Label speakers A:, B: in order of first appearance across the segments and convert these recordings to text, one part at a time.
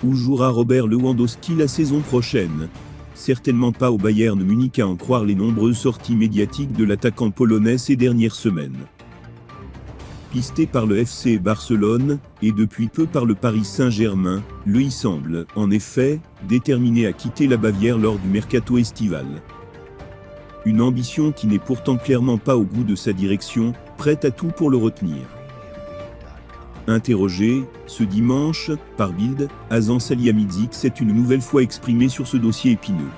A: Où jouera Robert Lewandowski la saison prochaine? Certainement pas au Bayern Munich, à en croire les nombreuses sorties médiatiques de l'attaquant polonais ces dernières semaines. Pisté par le FC Barcelone, et depuis peu par le Paris Saint-Germain, lui semble, en effet, déterminé à quitter la Bavière lors du mercato estival. Une ambition qui n'est pourtant clairement pas au goût de sa direction, prête à tout pour le retenir. Interrogé, ce dimanche, par Bild, Hasan Salihamidzic s'est une nouvelle fois exprimé sur ce dossier épineux.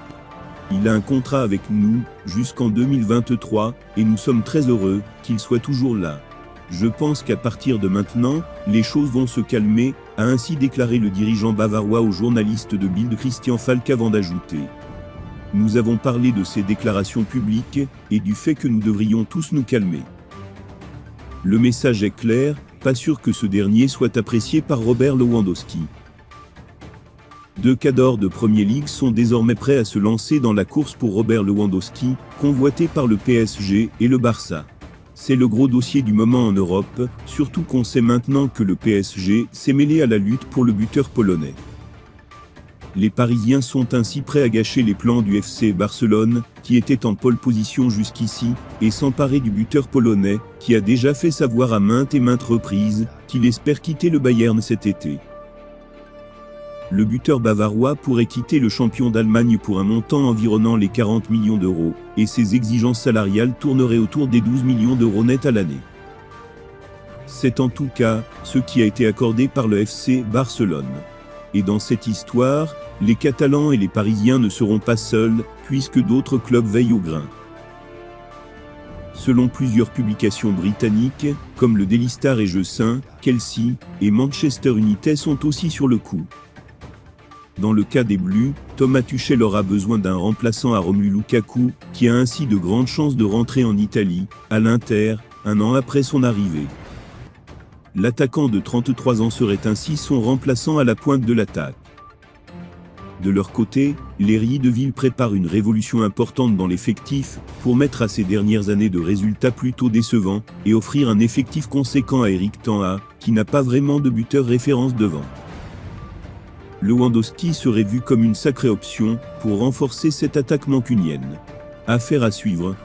A: Il a un contrat avec nous, jusqu'en 2023, et nous sommes très heureux qu'il soit toujours là. Je pense qu'à partir de maintenant, les choses vont se calmer, a ainsi déclaré le dirigeant bavarois au journaliste de Bild Christian Falk avant d'ajouter. Nous avons parlé de ces déclarations publiques, et du fait que nous devrions tous nous calmer. Le message est clair, pas sûr que ce dernier soit apprécié par Robert Lewandowski. Deux cadors de Premier League sont désormais prêts à se lancer dans la course pour Robert Lewandowski, convoité par le PSG et le Barça. C'est le gros dossier du moment en Europe, surtout qu'on sait maintenant que le PSG s'est mêlé à la lutte pour le buteur polonais. Les Parisiens sont ainsi prêts à gâcher les plans du FC Barcelone, qui était en pole position jusqu'ici, et s'emparer du buteur polonais, qui a déjà fait savoir à maintes et maintes reprises qu'il espère quitter le Bayern cet été. Le buteur bavarois pourrait quitter le champion d'Allemagne pour un montant environnant les 40 millions d'euros, et ses exigences salariales tourneraient autour des 12 millions d'euros nets à l'année. C'est en tout cas ce qui a été accordé par le FC Barcelone. Et dans cette histoire, les Catalans et les Parisiens ne seront pas seuls, puisque d'autres clubs veillent au grain. Selon plusieurs publications britanniques, comme le Daily Star et Jeux Saint, Chelsea et Manchester United sont aussi sur le coup. Dans le cas des Bleus, Thomas Tuchel aura besoin d'un remplaçant à Romelu Lukaku, qui a ainsi de grandes chances de rentrer en Italie, à l'Inter, un an après son arrivée. L'attaquant de 33 ans serait ainsi son remplaçant à la pointe de l'attaque. De leur côté, les Riedeville préparent une révolution importante dans l'effectif, pour mettre à ces dernières années de résultats plutôt décevants, et offrir un effectif conséquent à Eric Ten Hag, qui n'a pas vraiment de buteur référence devant. Lewandowski serait vu comme une sacrée option, pour renforcer cette attaque mancunienne. Affaire à suivre.